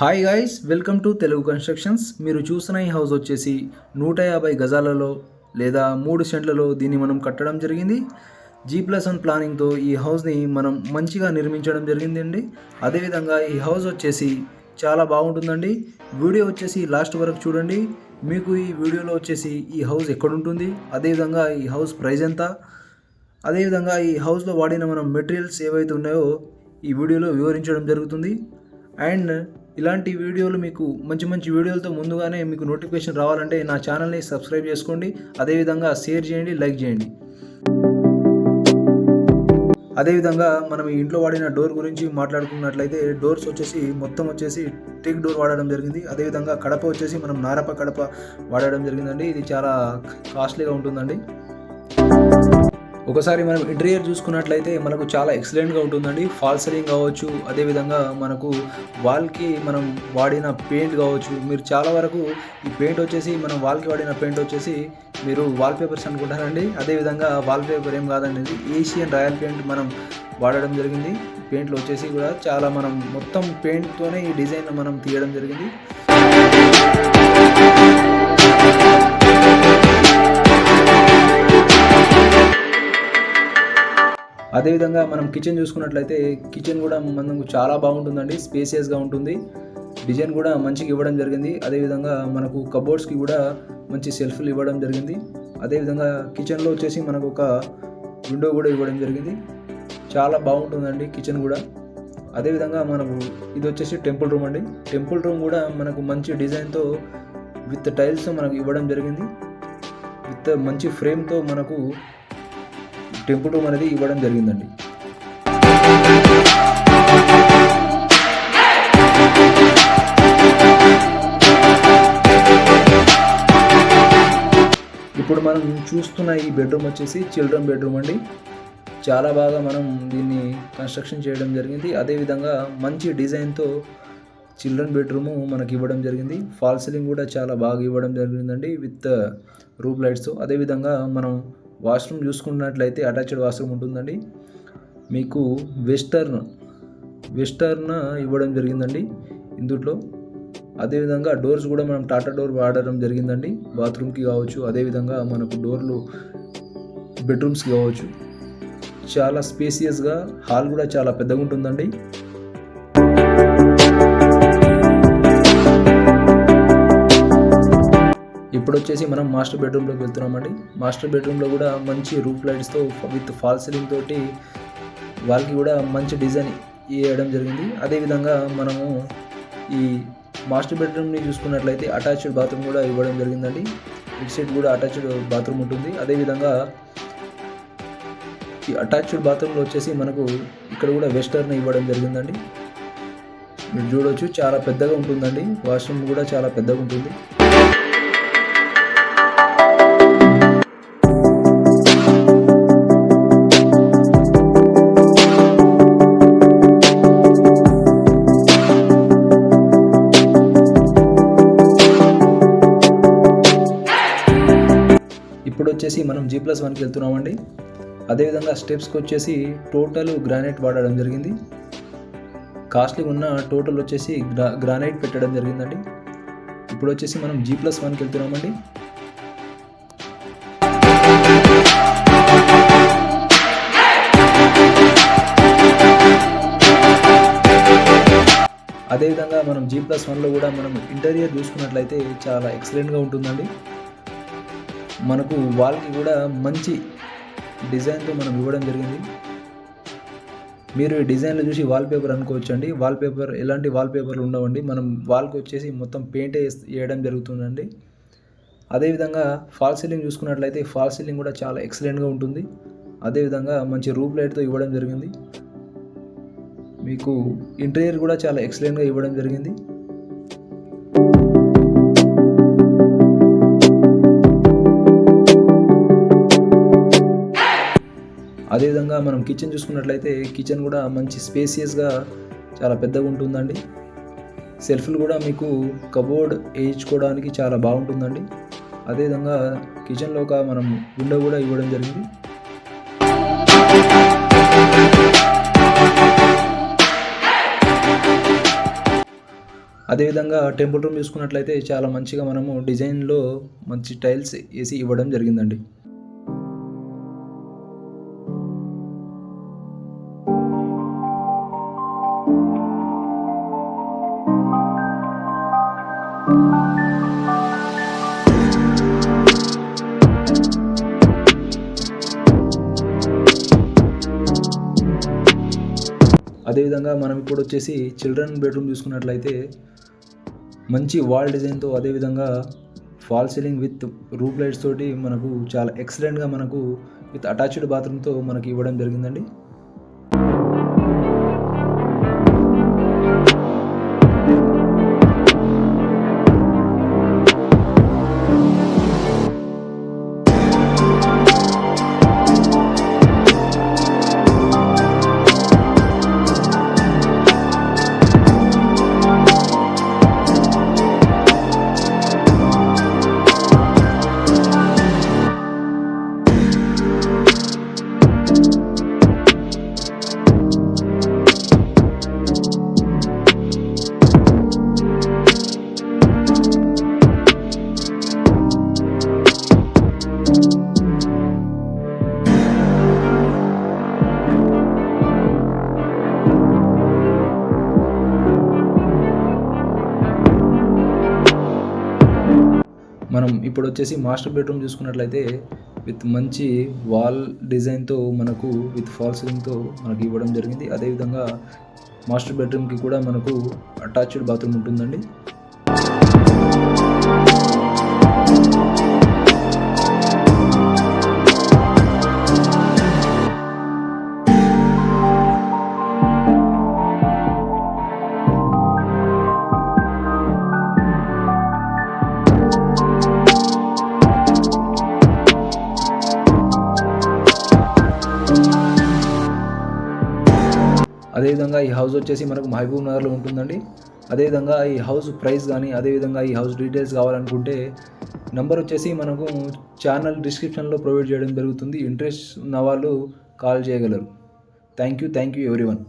Hi guys, welcome to Telugu constructions. మీరు చూసిన ఈ హౌస్ వచ్చేసి 150 గజాలలో లేదా 3 సెంట్లలో దీన్ని మనం కట్టడం జరిగింది. G+1 ప్లానింగ్తో ఈ హౌస్ని మనం మంచిగా నిర్మించడం జరిగిందండి. అదేవిధంగా ఈ హౌస్ వచ్చేసి చాలా బాగుంటుందండి. వీడియో వచ్చేసి లాస్ట్ వరకు చూడండి. మీకు ఈ వీడియోలో వచ్చేసి ఈ హౌస్ ఎక్కడుంటుంది, అదేవిధంగా ఈ హౌస్ ప్రైస్ ఎంత, అదేవిధంగా ఈ హౌస్లో వాడిన మనం మెటీరియల్స్ ఏవైతే ఉన్నాయో ఈ వీడియోలో వివరించడం జరుగుతుంది. అండ్ ఇలాంటి వీడియోలు మీకు మంచి మంచి వీడియోలతో ముందుగానే మీకు నోటిఫికేషన్ రావాలంటే నా ఛానల్ని సబ్స్క్రైబ్ చేసుకోండి. అదేవిధంగా షేర్ చేయండి, లైక్ చేయండి. అదేవిధంగా మనం ఈ ఇంట్లో వాడిన డోర్ గురించి మాట్లాడుకున్నట్లయితే డోర్స్ వచ్చేసి మొత్తం వచ్చేసి టేక్ డోర్ వాడడం జరిగింది. అదేవిధంగా కడప వచ్చేసి మనం నారప కడప వాడడం జరిగిందండి. ఇది చాలా కాస్ట్లీగా ఉంటుందండి. ఒకసారి మనం ఇంటీరియర్ చూసుకున్నట్లయితే మనకు చాలా ఎక్సలెంట్గా ఉంటుందండి. ఫాల్ సీలింగ్ కావచ్చు, అదేవిధంగా మనకు వాల్కి మనం వాడిన పెయింట్ కావచ్చు. మీరు చాలా వరకు ఈ పెయింట్ వచ్చేసి మనం వాల్కి వాడిన పెయింట్ వచ్చేసి మీరు వాల్పేపర్స్ అనుకుంటారండి. అదేవిధంగా వాల్పేపర్ ఏం కాదండి, ఏషియన్ రాయల్ పెయింట్ మనం వాడడం జరిగింది. పెయింట్లు వచ్చేసి కూడా చాలా మనం మొత్తం పెయింట్తోనే ఈ డిజైన్ మనం తీయడం జరిగింది. అదేవిధంగా మనం కిచెన్ చూసుకున్నట్లయితే కిచెన్ కూడా మనకు చాలా బాగుంటుందండి. స్పేసియస్గా ఉంటుంది. డిజైన్ కూడా మంచిగా ఇవ్వడం జరిగింది. అదేవిధంగా మనకు కబోర్డ్స్కి కూడా మంచి సెల్ఫ్లు ఇవ్వడం జరిగింది. అదేవిధంగా కిచెన్లో వచ్చేసి మనకు ఒక విండో కూడా ఇవ్వడం జరిగింది. చాలా బాగుంటుందండి కిచెన్ కూడా. అదేవిధంగా మనకు ఇది వచ్చేసి టెంపుల్ రూమ్ అండి. టెంపుల్ రూమ్ కూడా మనకు మంచి డిజైన్తో విత్ టైల్స్తో మనకు ఇవ్వడం జరిగింది. విత్ మంచి ఫ్రేమ్తో మనకు టెంపుల్ రూమ్ అనేది ఇవ్వడం జరిగిందండి. ఇప్పుడు మనం చూస్తున్న ఈ బెడ్రూమ్ వచ్చేసి చిల్డ్రన్ బెడ్రూమ్ అండి. చాలా బాగా మనం దీన్ని కన్స్ట్రక్షన్ చేయడం జరిగింది. అదేవిధంగా మంచి డిజైన్తో చిల్డ్రన్ బెడ్రూము మనకి ఇవ్వడం జరిగింది. ఫాల్ సీలింగ్ కూడా చాలా బాగా ఇవ్వడం జరిగిందండి విత్ రూఫ్ లైట్స్. అదేవిధంగా మనం వాష్రూమ్ చూసుకున్నట్లయితే అటాచ్డ్ వాష్రూమ్ ఉంటుందండి. మీకు వెస్టర్న్ ఇవ్వడం జరిగిందండి ఇందులో. అదేవిధంగా డోర్స్ కూడా మనం టాటా డోర్ వాడడం జరిగిందండి. బాత్రూమ్కి కావచ్చు, అదేవిధంగా మనకు డోర్లు బెడ్రూమ్స్కి కావచ్చు. చాలా స్పేసియస్గా, హాల్ కూడా చాలా పెద్దగా ఉంటుందండి. ఇప్పుడు వచ్చేసి మనం మాస్టర్ బెడ్రూమ్లోకి వెళ్తున్నామండి. మాస్టర్ బెడ్రూమ్లో కూడా మంచి రూఫ్ లైట్స్తో విత్ ఫాల్ సీలింగ్ తోటి వాళ్ళకి కూడా మంచి డిజైన్ వేయడం జరిగింది. అదేవిధంగా మనము ఈ మాస్టర్ బెడ్రూమ్ని చూసుకున్నట్లయితే అటాచ్డ్ బాత్రూమ్ కూడా ఇవ్వడం జరిగిందండి. ఇటు సైడ్ కూడా అటాచ్డ్ బాత్రూమ్ ఉంటుంది. అదేవిధంగా ఈ అటాచ్డ్ బాత్రూంలో వచ్చేసి మనకు ఇక్కడ కూడా వెస్టర్న్ ఇవ్వడం జరిగిందండి. మీరు చూడవచ్చు, చాలా పెద్దగా ఉంటుందండి. వాష్రూమ్ కూడా చాలా పెద్దగా ఉంటుంది. ఇప్పుడు వచ్చేసి మనం G+1కి వెళ్తున్నామండి. అదేవిధంగా స్టెప్స్కి వచ్చేసి టోటల్ గ్రానైట్ వాడడం జరిగింది. కాస్ట్లీ ఉన్న టోటల్ వచ్చేసి గ్రానైట్ పెట్టడం జరిగిందండి. ఇప్పుడు వచ్చేసి మనం G+1కి వెళ్తున్నామండి. అదేవిధంగా మనం G+1లో కూడా మనం ఇంటీరియర్ చూసుకున్నట్లయితే చాలా ఎక్సలెంట్గా ఉంటుందండి. మనకు వాల్కి కూడా మంచి డిజైన్తో మనం ఇవ్వడం జరిగింది. మీరు ఈ డిజైన్లు చూసి వాల్పేపర్ అనుకోవచ్చు అండి. వాల్పేపర్ ఎలాంటి వాల్పేపర్లు ఉండవండి. మనం వాల్కి వచ్చేసి మొత్తం పెయింట్ వేయడం జరుగుతుందండి. అదేవిధంగా ఫాల్ సీలింగ్ చూసుకున్నట్లయితే ఫాల్ సీలింగ్ కూడా చాలా ఎక్సలెంట్గా ఉంటుంది. అదేవిధంగా మంచి రూఫ్ లైట్తో ఇవ్వడం జరిగింది. మీకు ఇంటీరియర్ కూడా చాలా ఎక్సలెంట్గా ఇవ్వడం జరిగింది. అదేవిధంగా మనం కిచెన్ చూసుకున్నట్లయితే కిచెన్ కూడా మంచి స్పేసియస్గా చాలా పెద్దగా ఉంటుందండి. సెల్ఫ్లు కూడా మీకు కబోర్డ్ వేయించుకోవడానికి చాలా బాగుంటుందండి. అదేవిధంగా కిచెన్లో ఒక మనం విండో కూడా ఇవ్వడం జరిగింది. అదేవిధంగా టెంపుల్ రూమ్ చూసుకున్నట్లయితే చాలా మంచిగా మనము డిజైన్లో మంచి టైల్స్ వేసి ఇవ్వడం జరిగిందండి. అదేవిధంగా మనం ఇప్పుడు వచ్చేసి చిల్డ్రన్ బెడ్రూమ్ చూసుకున్నట్లయితే మంచి వాల్ డిజైన్తో, అదేవిధంగా fall ceiling with roof lights తోటి మనకు చాలా ఎక్సలెంట్గా మనకు విత్ అటాచ్డ్ బాత్రూమ్తో మనకి ఇవ్వడం జరిగిందండి. మనం ఇప్పుడు వచ్చేసి మాస్టర్ బెడ్రూమ్ చూసుకున్నట్లయితే విత్ మంచి వాల్ డిజైన్తో మనకు విత్ ఫాల్ సీలింగ్తో మనకి ఇవ్వడం జరిగింది. అదేవిధంగా మాస్టర్ బెడ్రూమ్కి కూడా మనకు అటాచ్డ్ బాత్రూమ్ ఉంటుందండి. అదేవిధంగా ఈ హౌస్ వచ్చేసి మనకు మహబూబ్ నగర్లో ఉంటుందండి. అదేవిధంగా ఈ హౌస్ ప్రైస్ కానీ, అదేవిధంగా ఈ హౌస్ డీటెయిల్స్ కావాలనుకుంటే నంబర్ వచ్చేసి మనకు ఛానల్ డిస్క్రిప్షన్లో ప్రొవైడ్ చేయడం జరుగుతుంది. ఇంట్రెస్ట్ ఉన్న వాళ్ళు కాల్ చేయగలరు. Thank you everyone.